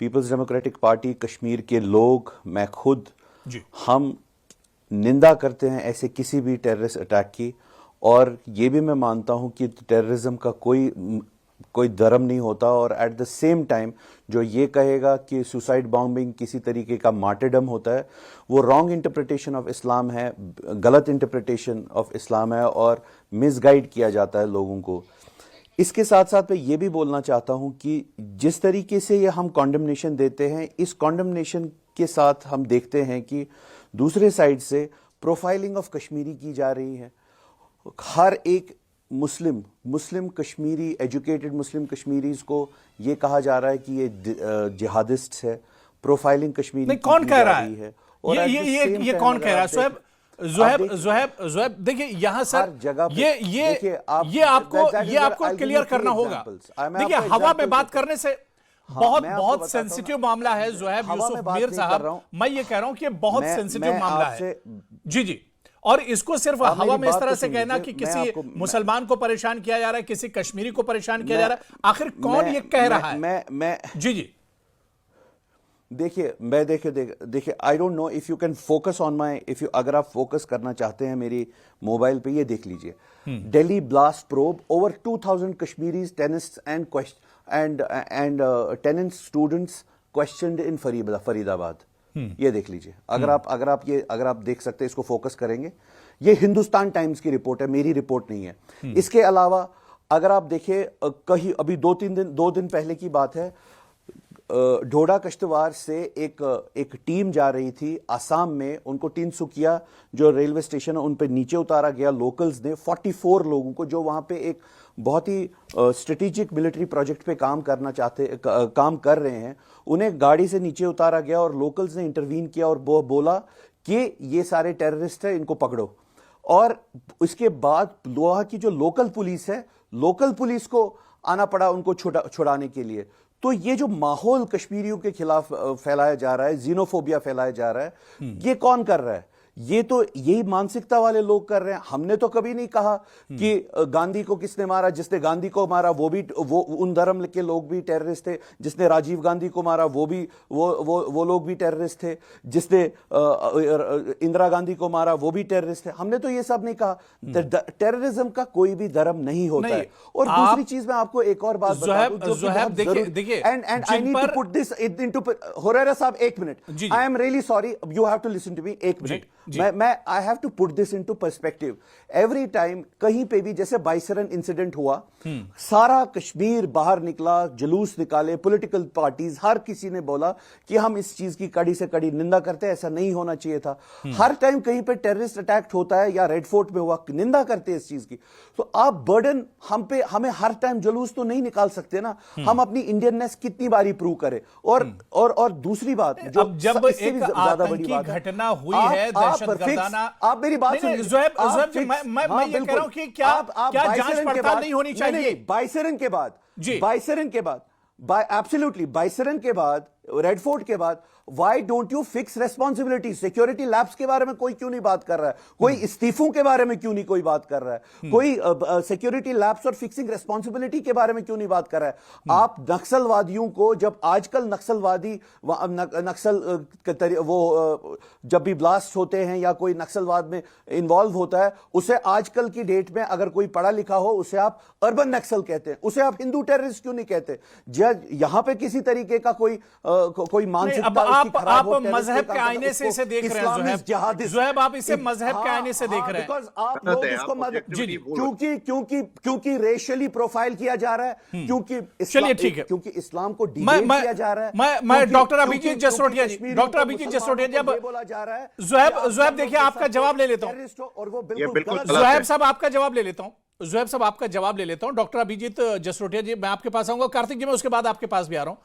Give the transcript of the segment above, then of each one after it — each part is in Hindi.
पीपल्स डेमोक्रेटिक पार्टी कश्मीर के लोग, मैं खुद, जी हम निंदा करते हैं ऐसे किसी भी टेररिस्ट अटैक की। और ये भी मैं मानता हूं कि टेररिज्म का कोई धर्म नहीं होता। और एट द सेम टाइम जो ये कहेगा कि सुसाइड बॉम्बिंग किसी तरीके का मार्टरडम होता है, वो रॉन्ग इंटरप्रिटेशन ऑफ इस्लाम है, गलत इंटरप्रिटेशन ऑफ इस्लाम है और मिसगाइड किया जाता है लोगों को। इसके साथ साथ मैं ये भी बोलना चाहता हूं कि जिस तरीके से ये हम कॉन्डमनेशन देते हैं, इस कॉन्डमनेशन के साथ हम देखते हैं कि दूसरे साइड से प्रोफाइलिंग ऑफ कश्मीरी की जा रही है। हर एक मुस्लिम कश्मीरी, एजुकेटेड मुस्लिम कश्मीरीज को ये कहा जा रहा है कि ये जिहादिस्ट है। प्रोफाइलिंग कश्मीरी नहीं, कौन कह रहा है? और ये कौन कह रहा है? ज़ुहैब देखिए यहां सर, ये आपको क्लियर करना होगा। देखिए हवा में बात करने से बहुत सेंसिटिव मामला है ज़ुहैब यूसुफ मीर साहब। मैं ये कह रहा हूं कि बहुत सेंसिटिव मामला है। जी, और इसको सिर्फ हवा में इस तरह से कहना कि किसी मुसलमान को परेशान किया जा रहा है, किसी कश्मीरी को परेशान किया जा रहा है, आखिर कौन ये कह रहा है? जी देखिए I don't know if you can focus on my, अगर आप फोकस करना चाहते हैं मेरी मोबाइल पे, ये देख लीजिए। Delhi blast probe, over 2000 Kashmiris tenants and tenant students questioned in Faridabad. ये देख लीजिए। अगर आप देख सकते हैं, इसको फोकस करेंगे। ये हिंदुस्तान टाइम्स की रिपोर्ट है, मेरी रिपोर्ट नहीं है। इसके अलावा अगर आप देखिए, कहीं अभी दो दिन पहले की बात है, ढोडा कश्तवार से एक टीम जा रही थी आसाम में। उनको तिनसुकिया जो रेलवे स्टेशन है उन पे नीचे उतारा गया लोकल्स ने। 44 लोगों को जो वहां पे एक बहुत ही स्ट्रेटेजिक मिलिट्री प्रोजेक्ट पे काम कर रहे हैं, उन्हें गाड़ी से नीचे उतारा गया और लोकल्स ने इंटरवीन किया और बोला कि ये सारे टेररिस्ट हैं, इनको पकड़ो। और इसके बाद वहां की जो लोकल पुलिस है, लोकल पुलिस को आना पड़ा उनको छुड़ाने के लिए। तो ये जो माहौल कश्मीरियों के खिलाफ फैलाया जा रहा है, जीनोफोबिया फैलाया जा रहा है, ये कौन कर रहा है? ये तो यही मानसिकता वाले लोग कर रहे हैं। हमने तो कभी नहीं कहा कि गांधी को किसने मारा, जिसने गांधी को मारा वो उन धर्म के लोग भी टेररिस्ट थे। जिसने राजीव गांधी को मारा वो लोग भी टेररिस्ट थे। जिसने इंदिरा गांधी को मारा वो भी टेररिस्ट थे। हमने तो ये सब नहीं कहा। टेररिज्म का कोई भी धर्म नहीं होता है। और दूसरी चीज मैं आपको एक और बात बता दूं, and I need to put this into Hurairah साहब, एक minute, I am really sorry, you have to listen to me, एक मिनट। मैं I have to put this into perspective. Every time कहीं पे भी, जैसे बाइसरन इंसिडेंट हुआ, सारा कश्मीर बाहर निकला, जुलूस निकाले, पॉलिटिकल पार्टीज, हर किसी ने बोला कि हम इस चीज की कड़ी से कड़ी निंदा करते हैं, ऐसा नहीं होना चाहिए था। हर टाइम कहीं पे टेररिस्ट अटैक होता है या रेड फोर्ट में हुआ, निंदा करते हैं इस चीज की। तो आप बर्डन हमें हर टाइम जुलूस तो नहीं निकाल सकते ना। हम अपनी इंडियननेस कितनी बारी प्रूव करें। और दूसरी बात, जो जब एक ज्यादा बड़ी घटना हुई है, आप मेरी बात सुनिए ज़ुहैब, मैं ये कह रहा हूं कि क्या जांच पड़ताल नहीं होनी चाहिए? बाइसरन के बाद एब्सोल्युटली, बाइसरन के बाद, रेड फोर्ट के बाद, why don't you fix responsibility? Security labs के बारे में कोई क्यों नहीं बात कर रहा है? कोई इस्तीफों के बारे में क्यों नहीं कोई बात कर रहा है? कोई सिक्योरिटी लैब्स और फिक्सिंग रेस्पॉन्सिबिलिटी के बारे में क्यों नहीं बात कर रहा है? आप नक्सलवादियों को, जब आजकल नक्सलवादी जब भी ब्लास्ट होते हैं या कोई नक्सलवाद में इन्वॉल्व होता है, उसे आजकल की डेट में अगर कोई पढ़ा लिखा हो, उसे आप अर्बन नक्सल कहते हैं, उसे आप हिंदू टेररिस्ट क्यों नहीं कहते? यहां पे किसी तरीके का कोई मानसिकता आप मजहब के आईने से इसे देख रहे हैं ज़ुहैब, आप इसे मजहब के आईने से देख रहे हैं। आप लोग इसको क्योंकि रेशियली प्रोफाइल किया जा रहा है, क्योंकि इस्लाम को डिग्रेड किया जा रहा है। मैं डॉक्टर अभिजीत जसरोटिया जी बोला जा रहा है। ज़ुहैब देखिए, आपका जवाब ले लेता हूं, और वो बिल्कुल ज़ुहैब साहब आपका जवाब ले लेता हूं। ज़ुहैब साहब आपका जवाब ले लेता हूं। डॉक्टर अभिजीत जसरोटिया जी, मैं आपके पास आऊंगा। कार्तिक जी, मैं उसके बाद आपके पास भी आ रहा हूं।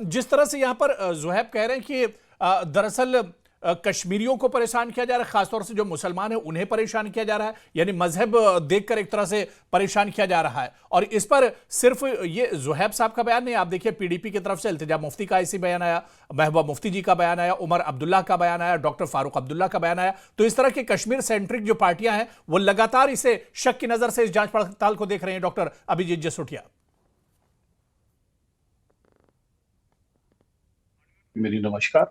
जिस तरह से यहां पर ज़ुहैब कह रहे हैं कि दरअसल कश्मीरियों को परेशान किया जा रहा है, खासतौर से जो मुसलमान है उन्हें परेशान किया जा रहा है, यानी मजहब देखकर एक तरह से परेशान किया जा रहा है। और इस पर सिर्फ ये ज़ुहैब साहब का बयान नहीं, आप देखिए पीडीपी की तरफ से इल्तिजा मुफ्ती का ऐसी बयान आया, महबूबा मुफ्ती जी का बयान आया, उमर अब्दुल्ला का बयान आया, डॉक्टर फारूक अब्दुल्ला का बयान आया। तो इस तरह के कश्मीर सेंट्रिक जो पार्टियां हैं वो लगातार इसे शक की नजर से इस जांच पड़ताल को देख रहे हैं। डॉक्टर अभिजीत जसरोटिया। मेरी नमस्कार।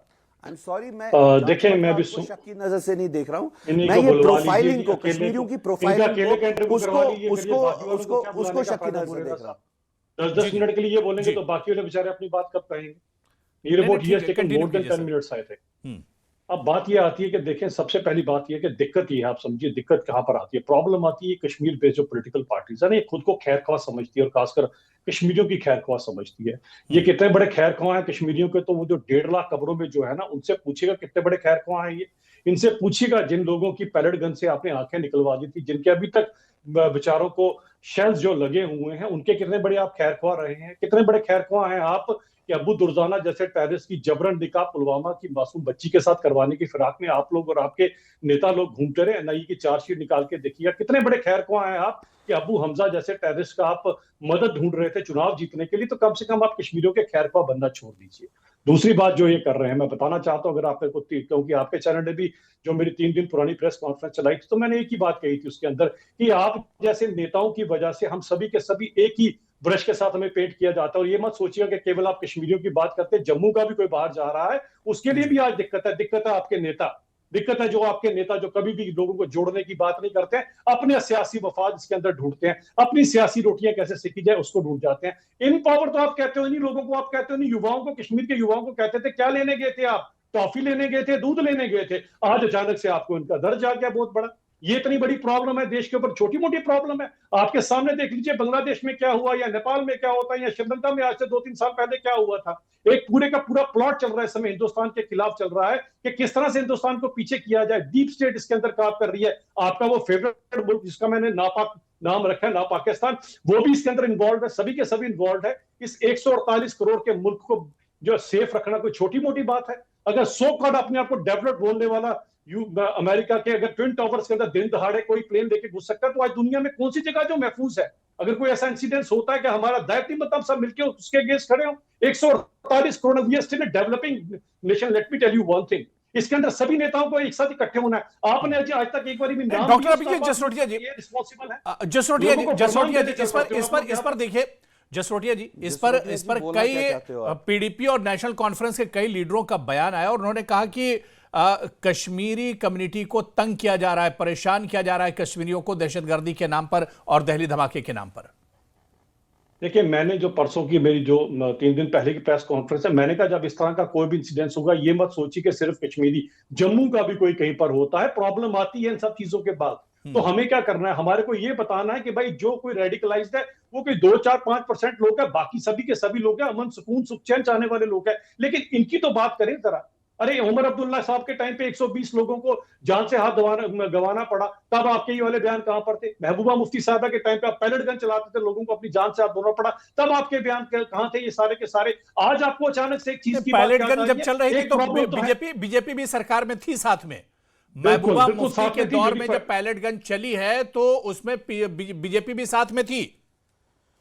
आई एम सॉरी, मैं देखें, मैं भी आपको शक की नजर से नहीं देख रहा हूँ। इन्हीं मैं को ये बुलवा प्रोफाइलिंग लीजिए, को, कश्मीरियों की इनका प्रोफाइलिंग अकेले का इंटरव्यू को करवा लीजिए, फिर ये उसको बाकी वालों को उसको क्या उसको बुलाने का शक की फायदा नजर से बोलेगा देख रहा हूँ। साहब। जी 10-10 जी मिनट के लिए ये बोलेंगे जी तो बाकी वाले बेचारे अपनी बात कब कहेंगे? ये नहीं नहीं रिपोर्ट ही ठीक हैज है, टेकन कंटिन्यू मोर देन कीजिए 10 sir. Minutes I think. Hmm अब बात ये आती है कि देखें, सबसे पहली बात ये है कि दिक्कत ये है, आप समझिए दिक्कत कहाँ पर आती है। प्रॉब्लम आती है कश्मीर पे जो पॉलिटिकल पार्टीज है ना, ये खुद को खैरख्वाह समझती है और खासकर कश्मीरियों की खैरख्वाह समझती है। ये कितने बड़े खैरख्वाह हैं कश्मीरियों के, तो वो जो 1.5 लाख कब्रों में जो है ना, उनसे पूछिएगा कितने बड़े खैरख्वाह हैं ये। इनसे पूछिएगा जिन लोगों की पैलेट गन से आपने आंखें निकलवा दी थी, जिनके अभी तक बेचारों को शेल्स जो लगे हुए हैं, उनके कितने बड़े आप खैरख्वाह रहे हैं? कितने बड़े खैरख्वाह हैं आप कि अबू दुर्जाना जैसे टेररिस्ट की जबरन निकाह पुलवामा की मासूम बच्ची के साथ करवाने की फिराक में आप लोग और आपके नेता लोग घूमते रहे? एनआईए की चार्जशीट निकाल के देखिएगा कितने बड़े खैरख्वाह हैं आप कि अबू हमजा जैसे टेररिस्ट का आप मदद ढूंढ रहे थे चुनाव जीतने के लिए। तो कम से कम आप कश्मीरियों के खैरख्वाह बनना छोड़ दीजिए। दूसरी बात जो ये कर रहे हैं, मैं बताना चाहता हूं, अगर आपने को, क्योंकि आपके चैनल ने भी जो मेरी 3 दिन पुरानी प्रेस कॉन्फ्रेंस चलाई थी, तो मैंने एक ही बात कही थी उसके अंदर कि आप जैसे नेताओं की वजह से हम सभी के सभी एक ही ब्रश के साथ हमें पेंट किया जाता है। और ये मत सोचिएगा कि केवल आप कश्मीरियों की बात करते हैं, जम्मू का भी कोई बाहर जा रहा है उसके लिए भी आज दिक्कत है आपके नेता। दिक्कत है जो आपके नेता जो कभी भी लोगों को जोड़ने की बात नहीं करते हैं, अपने सियासी मफाद इसके अंदर ढूंढते हैं, अपनी सियासी रोटियां कैसे सेकी जाए उसको ढूंढ जाते हैं। इन पावर तो आप कहते हो, इन्हीं लोगों को आप कहते हो, इन्हीं युवाओं को, कश्मीर के युवाओं को कहते थे क्या लेने गए थे आप? टॉफी लेने गए थे, दूध लेने गए थे। आज अचानक से आपको इनका दर्ज आ गया बहुत बड़ा। ये इतनी बड़ी प्रॉब्लम है देश के ऊपर, छोटी मोटी प्रॉब्लम है? आपके सामने देख लीजिए बांग्लादेश में क्या हुआ, या नेपाल में क्या होता है, या श्रीलंका में आज से 2-3 साल पहले क्या हुआ था। एक पूरे का पूरा प्लॉट चल रहा है इस समय हिंदुस्तान के खिलाफ चल रहा है कि किस तरह से हिंदुस्तान को पीछे किया जाए। डीप स्टेट इसके अंदर काम कर रही है। आपका वो फेवरेट मुल्क जिसका मैंने नापाक नाम रखा है, ना पाकिस्तान, वो भी इसके अंदर इन्वॉल्व है। सभी के सभी इन्वॉल्व है। इस 148 करोड़ के मुल्क को जो सेफ रखना कोई छोटी मोटी बात है? अगर सो कॉल्ड अपने आप को डेवलप बोलने वाला अमेरिका के अगर ट्विन टावर्स के अंदर दिन दहाड़े कोई प्लेन लेके घुस सकता है, तो आज दुनिया में कौन सी जगह जो महफूज है? अगर कोई ऐसा इंसिडेंट होता है कि हमारा दायित्व मतलब सब मिलकर उसके अगेंस्ट खड़े हो। 148 crore, we are still a developing nation. Let me tell you one thing, इसके अंदर सभी नेताओं को एक साथ इकट्ठे होना है। आपने आज तक एक बार भी नाम डॉक्टर अभिजीत जसरोटिया जी, रिस्पॉन्सिबल है। जसरोटिया जी, लोगों को जसरोटिया जी, फरमान इस पर देखिए जसरोटिया जी, इस पर बोलना क्या कई चाहते हो आप? पीडीपी और नेशनल कॉन्फ्रेंस के कई लीडरों का बयान आया और उन्होंने कहा कि कश्मीरी कम्युनिटी को तंग किया जा रहा है, परेशान किया जा रहा है कश्मीरियों को दहशतगर्दी के नाम पर और दहली धमाके के नाम पर। देखिए, मैंने जो परसों की मेरी जो 3 दिन पहले की प्रेस कॉन्फ्रेंस है, मैंने कहा जब इस तरह का कोई भी इंसिडेंस होगा, ये मत सोचिए कि सिर्फ कश्मीरी, जम्मू का भी कोई कहीं पर होता है। प्रॉब्लम आती है इन सब चीजों के बाद। तो हमें क्या करना है? हमारे को ये बताना है कि भाई जो कोई रेडिकलाइज्ड है वो कोई 2-4-5% लोग है, बाकी सभी के सभी लोग हैं अमन सुकून सुख चैन चाहने वाले लोग हैं। लेकिन इनकी तो बात करें जरा। अरे उमर अब्दुल्ला साहब के टाइम पे 120 लोगों को जान से हाथ गंवाना पड़ा, तब आपके ये वाले बयान कहां पर थे? महबूबा मुफ्ती साहबा के टाइम पे आप पैलेट गन चलाते थे, लोगों को अपनी जान से हाथ धोना पड़ा, तब आपके बयान कहां थे ये सारे के सारे? आज आपको अचानक से एक चीज की पैलेट गन जब चल रही थी तो है। बीजेपी भी सरकार में थी साथ में। बिल्कुल, महबूबा बिल्कुल मुफ्ती साथ के में थी, दौर में यूनिफाइड। जब पैलेट गन चली है तो उसमें बीजेपी भी साथ में थी।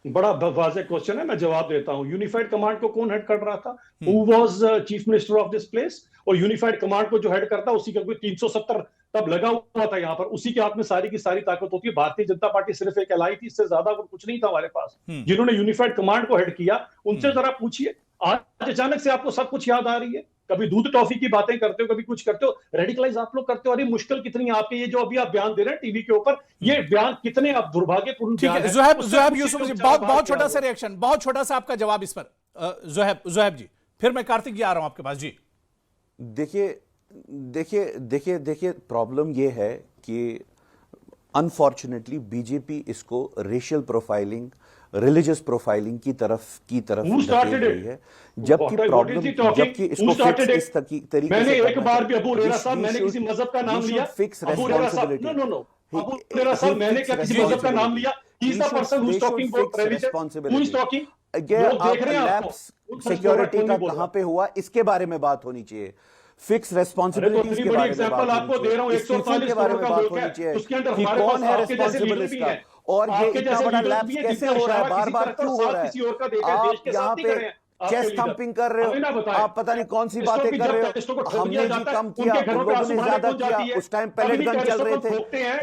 बड़ा वाज़ेह क्वेश्चन है, मैं जवाब देता हूं। यूनिफाइड कमांड को कौन हेड कर रहा था? Who was chief minister of this place? और यूनिफाइड कमांड को जो हेड करता, उसी का कोई 370 तब लगा हुआ था यहाँ पर, उसी के हाथ में सारी की सारी ताकत होती है। भारतीय जनता पार्टी सिर्फ एक एलआई थी, इससे ज्यादा कुछ नहीं था हमारे पास। जिन्होंने यूनिफाइड कमांड को हेड किया उनसे जरा पूछिए। आज अचानक से आपको सब कुछ याद आ रही है? कभी दूध टॉफी की बातें करते हो, कभी कुछ करते हो, रेडिकलाइज आप लोग करते हो। अरे मुश्किल कितनी है आपके, ये जो अभी आप बयान दे रहे हैं टीवी के ऊपर, ये बयान कितने आप दुर्भाग्यपूर्ण ठीक बयान है, है। ज़ुहैब यूसुफ जी, बहुत छोटा सा रिएक्शन, बहुत छोटा सा आपका जवाब इस पर। ज़ुहैब जी, फिर मैं कार्तिक जी आ रहा हूं आपके पास जी। देखिए प्रॉब्लम ये है कि अनफॉर्चुनेटली बीजेपी इसको रेशियल प्रोफाइलिंग, रिलीजियस प्रोफाइलिंग की तरफ धकेल रही है, जबकि प्रॉब्लम, जबकि इसको फिक्स इस तरीके मैंने से एक बार भी अबू हुरैरा साहब, मैंने किसी मजहब का नाम लिया? फिक्स अबू हुरैरा साहब, नो अबू हुरैरा साहब, मैंने क्या किसी मजहब का नाम लिया? He is the person who is talking about religion, who is talking. Security का कहां पे हुआ, इसके बारे में बात होनी चाहिए। फिक्स रेस्पॉन्सिबिलिटीज के बारे में बात आपको दे रहा हूं, 148 बारे में बात होनी चाहिए कि कौन है रेस्पॉन्सिबल इसका, और ये इतना बड़ा लैप्स कैसे हो रहा है, बार बार क्यों हो रहा है? आप यहाँ पे चेस्ट थंपिंग कर रहे हो, आप पता नहीं कौन सी बातें कर रहे हो। हमने जी कम किया, उन लोगों ने ज्यादा किया, उस टाइम पैलेट गन चल रहे थे।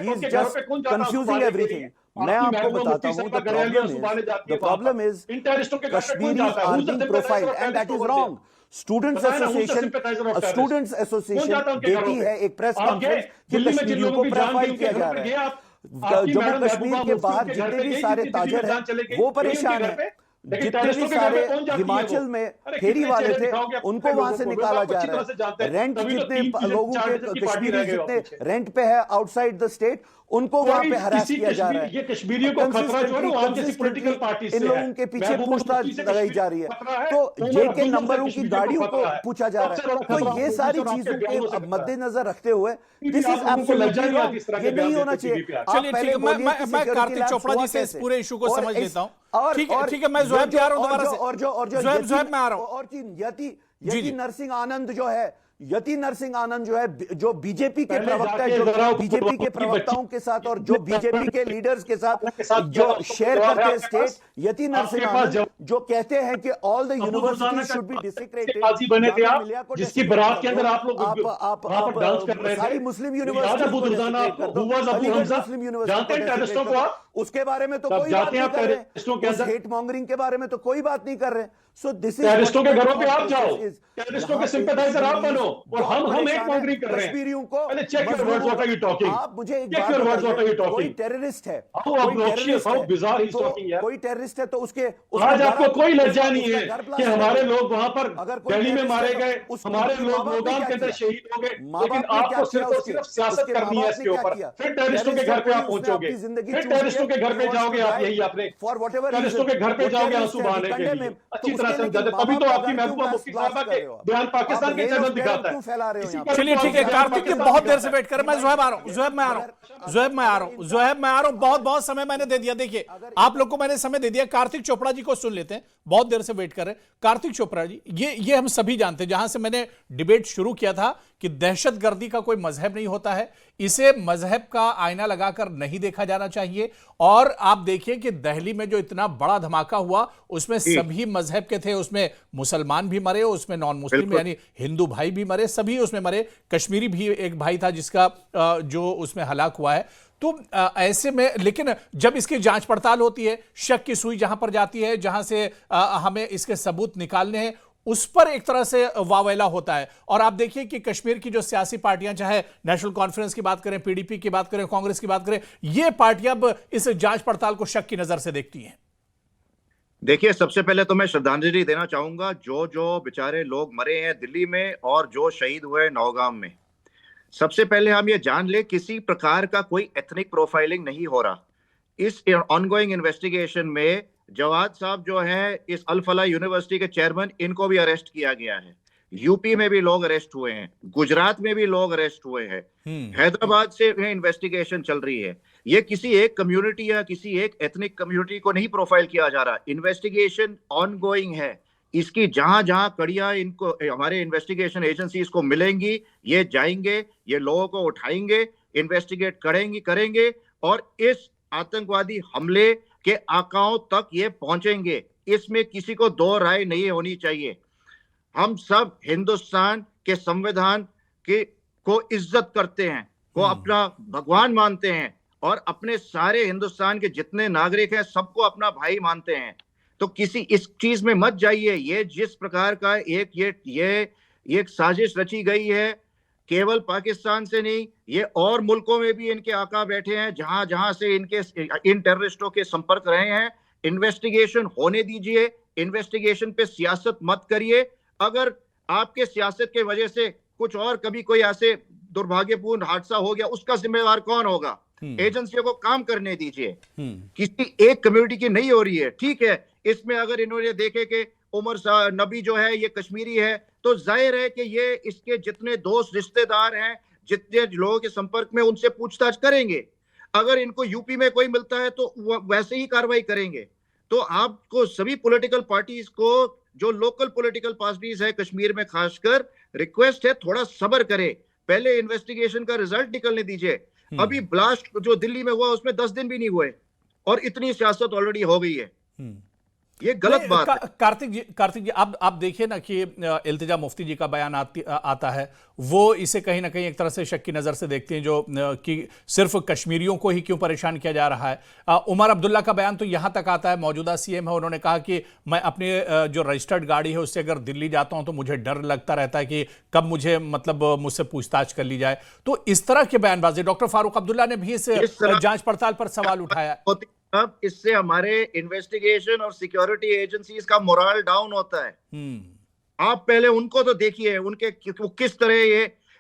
He is just confusing everything. मैं आपको बताता हूं, the problem is Kashmiris are being profiled and that is wrong. Students बताया ना, उनसे association sympathizer of terrorists। Students कौन एसोसिएशन जाता है उनके घरों देती पे? है एक प्रेस आप गए कॉन्फ्रेंस कि दिल्ली में जिन कश्मीरियों लोगों को की जान प्रोफाइल गई किया उनके जा घर पे रहा गए है। आप? आपकी जम्मू मैडम कश्मीर महबूबा के मुफ्ती बाहर उनके घर जितने पे भी गई, सारे जितनी दिल्ली में ताजर हैं जान चले गई, वो गई उनके परेशान घर हैं। पे। लेकिन जितने भी टेररिस्टों के घर सारे पे कौन जाती है वो? हिमाचल में अरे फेरी कितने वाले चेहरे थे दिखाओगे अपने उनको वहां लोगों से को? लोग निकाला आपको जा अच्छी रहा तरह से जानते है। हैं। रेंट तभी तो जितने 3 लोगों चार के डिजिट की पार्टी कश्मीरी रह गए हो जितने पीछे। रेंट पे है आउटसाइड द स्टेट उनको वहां कोई पे हरास किसी किया जा रहा कश्मीर, ये है। कश्मीरियों को खतरा जो है ना वो आम किसी पॉलिटिकल पार्टी इन से लोगों है। के पीछे महबूबा पूछताछ मुफ्ती से लगाई कश्मीर जा रही है। को खतरा है, तो उमर जेके अब्दुल्ला से नंबरों की कश्मीरियों को गाड़ियों को खतरा है। पूछा जा रहा सबसे है। बड़ा तो खतरा ये अपोजिशन सारी और आपके चीजों बयानों से के खतरा है। मद्देनजर रखते हुए फिर दिस भी इज आप लोगों को लज्जा एब्सोल्युटली नहीं आती रॉन्ग। इस तरह ये के बयान नहीं होना देते टीवी पे चाहिए। आके। आप चलिए पहले ठीक है, बोलिए कि मैं सिक्योरिटी कार्तिक लैब्स चोपड़ा हुआ जी से इस कैसे? पूरे इशू को और समझ इस- लेता हूँ। और ठीक है, और ठीक है, मैं जो- ज़ोहैब जो- पे आ रहा हूँ और दोबारा जो- से। और जो और जो ज़ोहैब यति- मैं आ रहा हूँ। और चीज यति जी, जी। यति नरसिंह आनंद जो है यति नरसिंह आनंद जो है जो बीजेपी के पहले प्रवक्ता है, जाके जरा जो वो बीजेपी के की प्रवक्ताओं बच्ची- के साथ और जो बीजेपी के लीडर्स के साथ के साथ जो क्या शेयर जवाब है करते हैं आपके पास? स्टेट यति नरसिंह आपके पास आनंद जवाब- जो कहते हैं कि ऑल द अबू यूनिवर्सिटीज दुर्राना शुड बी का डिसेक्रेटेड। काजी बने थे आप, जिसकी बारात के अंदर आप लोग वहां पर डांस कर रहे थे। सारी मुस्लिम याद है यूनिवर्सिटीज अबू को दुर्राना desecrate आपको? कर दो। Who was Abu Aligarh Hamza? Muslim university जानते को हैं टेररिस्टों desecrate को कर आप? दो। उसके बारे में तो तब कोई बात जाते हैं नहीं आप कर रहे टेररिस्टों के उस अंदर? हेट मॉन्गरिंग के बारे में तो कोई बात नहीं कर रहे। सो दिस इज टेररिस्टों के घरों पे आप जाओ, टेररिस्टों के सिंपैथाइजर आप बनो, और हम एक मॉन्गरिंग कर रहे हैं। कश्मीरियों को पहले check your words, what are you talking? आप मुझे एक Check बात your words, what are you बताइए, talking? कोई टेररिस्ट है, How कोई obnoxious, टेररिस्ट how है, bizarre he's तो talking, यार। कोई टेररिस्ट है तो उसके आज आपको कोई लज्जा नहीं है उसका घर कि blast हमारे कर दो। लोग वहां पर अगर कोई दिल्ली में terrorist मारे है तो गए, उसके हमारे माँ लोग बाप ने गोदाम क्या के अंदर किया? शहीद हो गए, माँ लेकिन बाप ने क्या आपको किया सिर्फ और उसके? सिर्फ सियासत उसके करनी माँ है बाप इसके ने क्या ऊपर। किया? फिर टेररिस्टों के घर पे आप पहुंचोगे, फिर टेररिस्टों के घर पे जाओगे आप, यही आपने फॉर वट एवर टेररिस्टों के घर पे जाओगे आंसू बहाने के लिए, अच्छी तरह से समझाते। तभी तो आपकी महबूबा मुफ्ती साहबा के बयान पाकिस्तान के चैनल दिखाता है। इसी कारण चलिए तो ठीक है, आप कार्तिक जी पाकिस्तान बहुत देर से दिखाता है। वेट कर, मैं ज़ोहैब आ रहा हूँ, ज़ोहैब मैं आ रहा हूँ, ज़ोहैब मैं आ रहा हूँ, ज़ोहैब मैं आ रहा हूँ। बहुत बहुत समय मैंने दे दिया। देखिए आप लोग को मैंने समय दे दिया। कार्तिक चोपड़ा जी को सुन लेते हैं, बहुत देर से वेट कर रहे हैं। कार्तिक चोपड़ा जी, ये हम सभी जानते हैं, जहां से मैंने डिबेट शुरू किया था कि दहशतगर्दी का कोई मजहब नहीं होता है, इसे मजहब का आईना लगाकर नहीं देखा जाना चाहिए। और आप देखिए कि दिल्ली में जो इतना बड़ा धमाका हुआ उसमें सभी मजहब के थे, उसमें मुसलमान भी मरे, उसमें नॉन मुस्लिम यानी हिंदू भाई भी मरे, सभी उसमें मरे। कश्मीरी भी एक भाई था जिसका जो उसमें हलाक हुआ है। तो ऐसे में लेकिन जब इसकी जांच पड़ताल होती है, शक की सुई जहां पर जाती है, जहां से हमें इसके सबूत निकालने हैं, उस पर एक तरह से वावेला होता है। और आप देखिए कि कश्मीर की जो सियासी पार्टियां, चाहे नेशनल कॉन्फ्रेंस की बात करें, पीडीपी की बात करें, कांग्रेस की बात करें, ये पार्टियां अब इस जांच पड़ताल को शक की नजर से देखती हैं। देखिए, सबसे पहले तो मैं श्रद्धांजलि देना चाहूंगा जो बेचारे लोग मरे हैं दिल्ली में और जो शहीद हुए नौगाम में। सबसे पहले हम ये जान ले, किसी प्रकार का कोई एथनिक प्रोफाइलिंग नहीं हो रहा। इस ऑनगोइंग इन्वेस्टिगेशन में जवाद साहब जो है इस अल फलाह यूनिवर्सिटी के चेयरमैन, इनको भी अरेस्ट किया गया है। यूपी में भी लोग अरेस्ट हुए हैं, गुजरात में भी लोग अरेस्ट हुए हैं, हैदराबाद से इन्वेस्टिगेशन चल रही है। ये किसी एक कम्युनिटी या किसी एक एथनिक कम्युनिटी को नहीं प्रोफाइल किया जा रहा। इन्वेस्टिगेशन ऑनगोइंग है। इसकी जहां जहां कड़ियां इनको हमारे इन्वेस्टिगेशन एजेंसीज को मिलेंगी, ये जाएंगे, ये लोगों को उठाएंगे, इन्वेस्टिगेट करेंगे और इस आतंकवादी हमले के आकाओं तक ये पहुंचेंगे। इसमें किसी को दो राय नहीं होनी चाहिए। हम सब हिंदुस्तान के संविधान को इज्जत करते हैं, को अपना भगवान मानते हैं और अपने सारे हिंदुस्तान के जितने नागरिक हैं सबको अपना भाई मानते हैं। तो किसी इस चीज में मत जाइए। ये जिस प्रकार का एक साजिश रची गई है, केवल पाकिस्तान से नहीं, ये और मुल्कों में भी इनके आका बैठे हैं जहां जहां से इन टेररिस्टों के संपर्क रहे हैं। इन्वेस्टिगेशन होने दीजिए, इन्वेस्टिगेशन पे सियासत मत करिए। अगर आपके सियासत के वजह से कुछ और कभी कोई ऐसे दुर्भाग्यपूर्ण हादसा हो गया, उसका जिम्मेवार कौन होगा? एजेंसियों को काम करने दीजिए। किसी एक कम्युनिटी की नहीं हो रही है, ठीक है। इसमें अगर इन्होंने देखे कि उमर नबी जो है ये कश्मीरी है, तो जाहिर है कि ये इसके जितने दोस्त रिश्तेदार हैं, जितने लोगों के संपर्क में, उनसे पूछताछ करेंगे। अगर इनको यूपी में कोई मिलता है तो वैसे ही कार्रवाई करेंगे। तो आपको सभी पॉलिटिकल पार्टीज को, जो लोकल पॉलिटिकल पार्टीज है कश्मीर में खासकर, रिक्वेस्ट है थोड़ा सब्र करें, पहले इन्वेस्टिगेशन का रिजल्ट निकलने दीजिए। अभी ब्लास्ट जो दिल्ली में हुआ उसमें 10 दिन भी नहीं हुए और इतनी सियासत ऑलरेडी हो गई है। ये गलत नहीं, बात है। कार्तिक जी आप देखिए ना कि इल्तिजा मुफ्ती जी का बयान आता है, वो इसे कहीं ना कहीं एक तरह से शक की नजर से देखते हैं, जो कि सिर्फ कश्मीरियों को ही क्यों परेशान किया जा रहा है। उमर अब्दुल्ला का बयान तो यहां तक आता है, मौजूदा सीएम है, उन्होंने कहा कि मैं अपने जो रजिस्टर्ड गाड़ी है उससे अगर दिल्ली जाता हूं तो मुझे डर लगता रहता है कि कब मुझे मतलब मुझसे पूछताछ कर ली जाए। तो इस तरह के बयानबाजी, डॉक्टर फारूक अब्दुल्ला ने भी इस जांच पड़ताल पर सवाल उठाया। अब इससे हमारे इन्वेस्टिगेशन और सिक्योरिटी एजेंसीज का मोरल डाउन होता है। आप पहले उनको तो देखिए, उनके किस तरह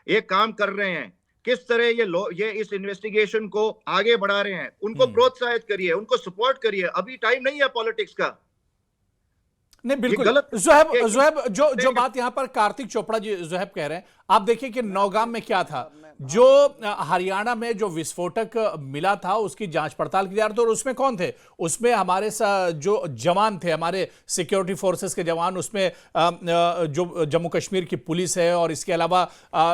ये काम कर रहे हैं, किस तरह ये इस इन्वेस्टिगेशन को आगे बढ़ा रहे हैं। उनको प्रोत्साहित करिए, उनको सपोर्ट करिए। अभी टाइम नहीं है पॉलिटिक्स का। नहीं बिल्कुल, ज़ुहैब जो बात यहां पर कार्तिक चोपड़ा जी ज़ुहैब कह रहे हैं, आप देखिए कि नौगाम में क्या था, जो हरियाणा में जो विस्फोटक मिला था उसकी जांच पड़ताल की जा रही थी, और उसमें कौन थे? उसमें हमारे जो जवान थे, हमारे सिक्योरिटी फोर्सेस के जवान, उसमें जो जम्मू कश्मीर की पुलिस है और इसके अलावा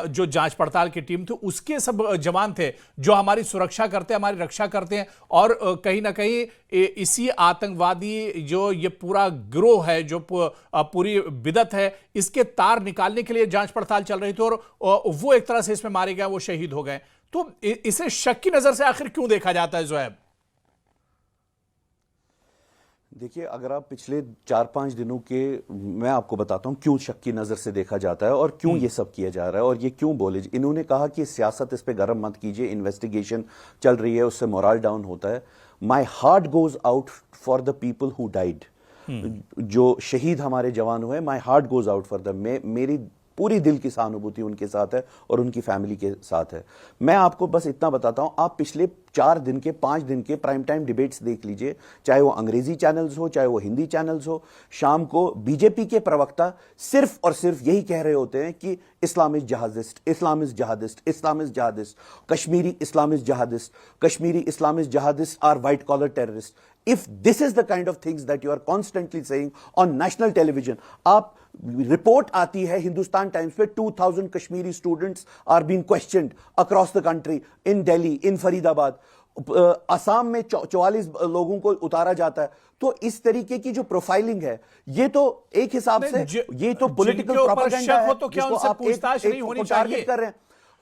जो जांच पड़ताल की टीम थी, उसके सब जवान थे जो हमारी सुरक्षा करते हैं, हमारी रक्षा करते हैं। और कहीं ना कहीं इसी आतंकवादी जो ये पूरा गिरोह है, जो पूरी बिदत है, इसके तार निकालने के लिए जांच पड़ताल चल रही थी, और वो एक तरह से इसमें मारे गए, वो शहीद हो गए। तो इसे शक की नजर से आखिर क्यों देखा जाता है ज़ुहैब? देखिए, अगर आप पिछले 4-5 दिनों के, मैं आपको बताता हूं क्यों शक की नजर से देखा जाता है और क्यों ये सब किया जा रहा है और ये क्यों बोले। इन्होंने कहा कि सियासत इस पे गर्म मत कीजिए, इन्वेस्टिगेशन चल रही है, उससे मोरल डाउन होता है। My heart goes out for the people who died, जो शहीद हमारे जवान हुए, my heart goes out for the, मेरी पूरी दिल की सहानुभूति उनके साथ है और उनकी फैमिली के साथ है। मैं आपको बस इतना बताता हूं, आप पिछले 4 दिन के 5 दिन के प्राइम टाइम डिबेट्स देख लीजिए, चाहे वो अंग्रेजी चैनल्स हो, चाहे वो हिंदी चैनल्स हो। शाम को बीजेपी के प्रवक्ता सिर्फ और सिर्फ यही कह रहे होते हैं कि Islam is jihadist, Islam is jihadist, Islam is jihadist, Kashmiri Islam is jihadist, Kashmiri Islam is jihadist are white collar terrorist. If this is the kind of things that you are constantly saying on national television, आप रिपोर्ट आती है हिंदुस्तान टाइम्स पे, 2000 Kashmiri students are being questioned across the country, in Delhi, in Faridabad, Assam में 44 लोगों को उतारा जाता है। तो इस तरीके की जो प्रोफाइलिंग है, ये तो एक हिसाब से ये तो पॉलिटिकल प्रोपेगेंडा है, तो क्या उनसे पूछताछ नहीं होनी चाहिए? कर रहे हैं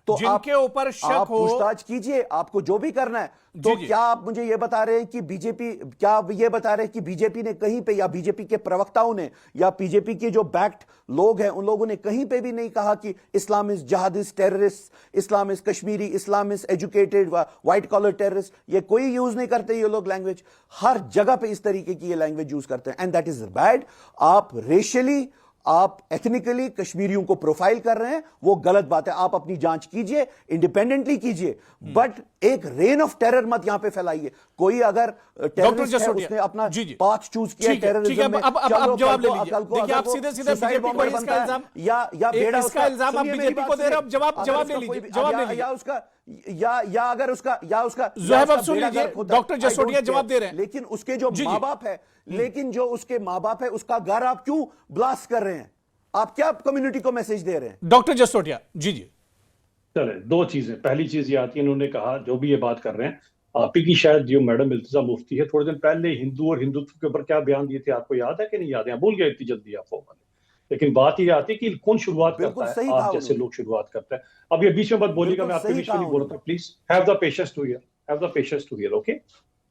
तो जिनके ऊपर शक हो, पूछताछ कीजिए, आपको जो भी करना है। तो क्या आप मुझे ये बता रहे हैं कि बीजेपी, क्या आप ये बता रहे हैं कि बीजेपी ने कहीं पे, या बीजेपी के प्रवक्ताओं ने, या बीजेपी के जो बैक्ड लोग हैं उन लोगों ने कहीं पे भी नहीं कहा कि Islam is jihadist terrorist, Islam is Kashmiri, Islam is educated, white collar terrorist? ये कोई यूज नहीं करते ये लोग लैंग्वेज। हर जगह पे इस तरीके की ये लैंग्वेज यूज करते हैं, एंड दैट इज बैड। आप रेशियली, आप एथनिकली कश्मीरियों को प्रोफाइल कर रहे हैं, वो गलत बात है। आप अपनी जांच कीजिए, इंडिपेंडेंटली कीजिए, बट एक रेन ऑफ टेरर मत यहां पे फैलाइए। कोई अगर टेररिस्ट है, उसने अपना पाथ चूज किया टेररिज्म में, अब जवाब ले लीजिए। देखिए, आप सीधे बीजेपी को इसका इल्जाम, या बेड़ा इसका इल्जाम आप बीजेपी को दे रहे हो। जवाब ले लीजिए, या उसका, या अगर उसका, या उसका ज़ुहैब, आप सुन लीजिए, डॉक्टर जसरोटिया जवाब दे रहे हैं। लेकिन उसके जो माँ बाप है, लेकिन जो उसके माँ बाप है, उसका घर आप क्यों ब्लास्ट कर रहे हैं? आप क्या कम्युनिटी को मैसेज दे रहे हैं? डॉक्टर जसरोटिया जी। चले, 2 चीजें। पहली चीज ये आती है, इन्होंने कहा, जो भी ये बात कर रहे हैं, आप ही की शायद जो मैडम इल्तिजा मुफ्ती है, थोड़े दिन पहले हिंदू और हिंदुत्व के ऊपर क्या बयान दिए थे, आपको याद है कि नहीं याद है? भूल गए इतनी जल्दी आप वो। लेकिन बात ये आती है कि कौन शुरुआत करता है? आप जैसे लोग शुरुआत करते हैं। अब ये बीच में मत बोलिएगा, मैं आपके बीच में नहीं बोल रहा था। Please have the patience to hear, have the patience to hear, okay?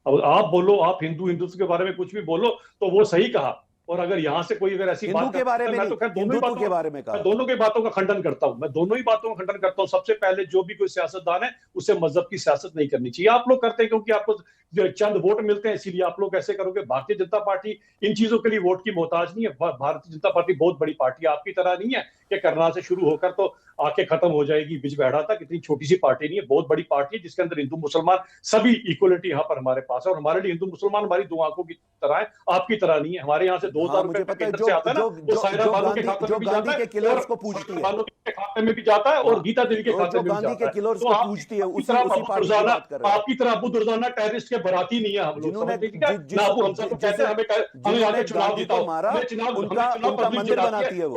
अब आप बोलो, आप हिंदुत्व के बारे में कुछ भी बोलो तो वो सही कहा, और अगर यहां से कोई अगर ऐसी बात के बारे में, मैं तो खैर दोनों की बातों का खंडन करता हूं, मैं दोनों ही बातों का खंडन करता हूं। सबसे पहले, जो भी कोई सियासतदान है, उसे मजहब की सियासत नहीं करनी चाहिए। आप लोग करते हैं क्योंकि आपको चंद वोट मिलते हैं, इसीलिए आप लोग ऐसे करोगे। भारतीय जनता पार्टी इन चीजों के लिए वोट की मोहताज नहीं है। भारतीय जनता पार्टी बहुत बड़ी पार्टी है, आपकी तरह नहीं है कि करनाल से शुरू होकर तो आके खत्म हो जाएगी बिजबेहड़ा तक। इतनी छोटी सी पार्टी नहीं है, बहुत बड़ी पार्टी है, जिसके अंदर हिंदू मुसलमान सभी इक्वलिटी यहाँ पर हमारे पास है। और हमारे लिए हिंदू मुसलमान हमारी 2 आंखों की तरह है, आपकी तरह नहीं है। हमारे यहाँ से 2000 रुपए से आता है ना, वो सायरा बानो के खाते में भी जाता है, बानो के खाते में भी जाता है, और गीता देवी के खाते में भी जाता है। तो आपकी तरह अबू दुर्दाना टेररिस्ट के बराती नहीं है हम लोग, समझ लीजिएगा ना। अबू हमजा को कहते हैं हमें आगे चुनाव जिताओ, हमें चुनाव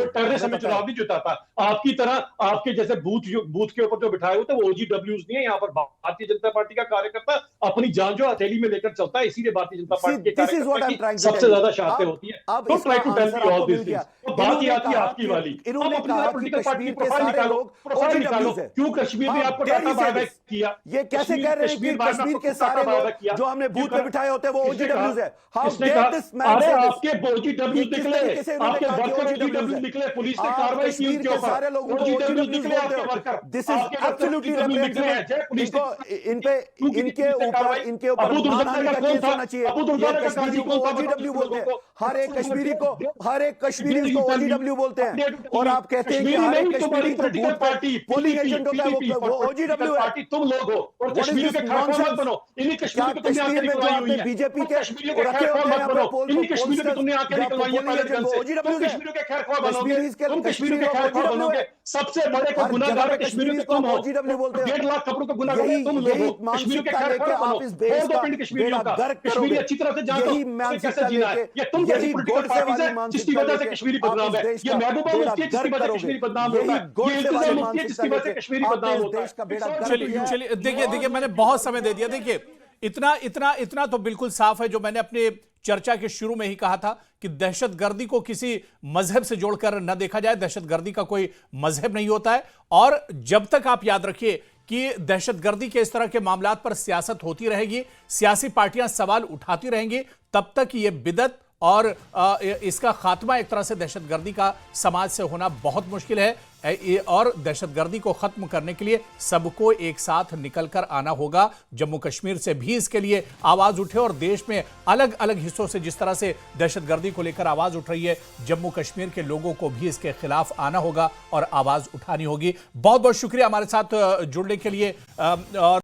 टेररिस्ट हमें चुनाव नहीं जिताता। आपकी तरह आपके जैसे बूथ के ऊपर जो बिठाए होते हैं वो OGWs नहीं है। यहाँ पर भारतीय जनता पार्टी का कार्यकर्ता अपनी जान जो हथेली में लेकर चलता है, इसीलिए भारतीय जनता पार्टी के कार्यकर्ता की सबसे ज्यादा शहादतें होती है। Don't try to tell me all this things. तो बात ये आती है आपकी वाली, इन्होंने कहा कि कश्मीर के सारे लोग OGWs है। क्यों कश्मीर ने आपको डाटा बायबैक किया? ये कैसे कह रहे हैं कि कश्मीर के सारे लोग जो हमने बूथ पे बिठाए होते हैं वो OGWs है? हाउ डेयर दिस मैन अरे से दिस? आपके OGWs निकले, आपके वर्कर OGWs निकले, पुलिस ने कार्रवाई की उनके ऊपर। सारे लोगों को OGWs निकले आपके worker. This is absolutely representative. इनके ऊपर मानहानि का केस होना चाहिए। ये कश्मीरी को OGW बोलते हैं, हर एक कश्मीरी को OGW बोलते हैं, और आप कहते हैं कि हर एक कश्मीरी पोलिंग एजेंट होता है वो OGW है। तुम लोग हो और कश्मीर के खैरख्वाह मत बनो। इन्हीं कश्मीर को तुमने आके निकलवाई हुई है। बीजेपी के कश्मीर के खैरख्वाह मत बनो। इन्हीं कश्मीर को तुमने आके निकलवाई है पहले दिन से। तुम कश्मीर के खैरख्वाह बनोगे, तुम कश्मीर के खैरख्वाह बनोगे। सबसे बड़े को गुनाहगार कश्मीर के तुम हो। 1.5 लाख कपड़ों को गुनाहगार तुम लोग हो। कश्मीर के खैरख्वाह बनो। छोड़ दो पिंड कश्मीरियों का। कश्मीरी अच्छी तरह से जानते हो कैसे जीना है। ये तुम जैसी पॉलिटिकल पार्टीज है जिसकी वजह से कश्मीरी बदनाम है। ये महबूबा मुफ्ती है जिसकी वजह से कश्मीरी बदनाम होता है। ये इंतजाम मुफ्ती है जिसकी वजह से कश्मीरी बदनाम होता है। चलिए देखिए मैंने बहुत समय दे दिया। देखिए इतना तो बिल्कुल साफ है, जो मैंने अपने चर्चा के शुरू में ही कहा था कि दहशतगर्दी को किसी मजहब से जोड़कर न देखा जाए। दहशतगर्दी का कोई मजहब नहीं होता है, और जब तक आप याद रखिए कि दहशतगर्दी के इस तरह के मामलात पर सियासत होती रहेगी, सियासी पार्टियां सवाल उठाती रहेंगी, तब तक ये बिदअत और इसका खात्मा एक तरह से दहशतगर्दी का समाज से होना बहुत मुश्किल है। और दहशतगर्दी को खत्म करने के लिए सबको एक साथ निकलकर आना होगा। जम्मू कश्मीर से भी इसके लिए आवाज उठे, और देश में अलग अलग हिस्सों से जिस तरह से दहशतगर्दी को लेकर आवाज उठ रही है, जम्मू कश्मीर के लोगों को भी इसके खिलाफ आना होगा और आवाज उठानी होगी। बहुत बहुत शुक्रिया हमारे साथ जुड़ने के लिए। और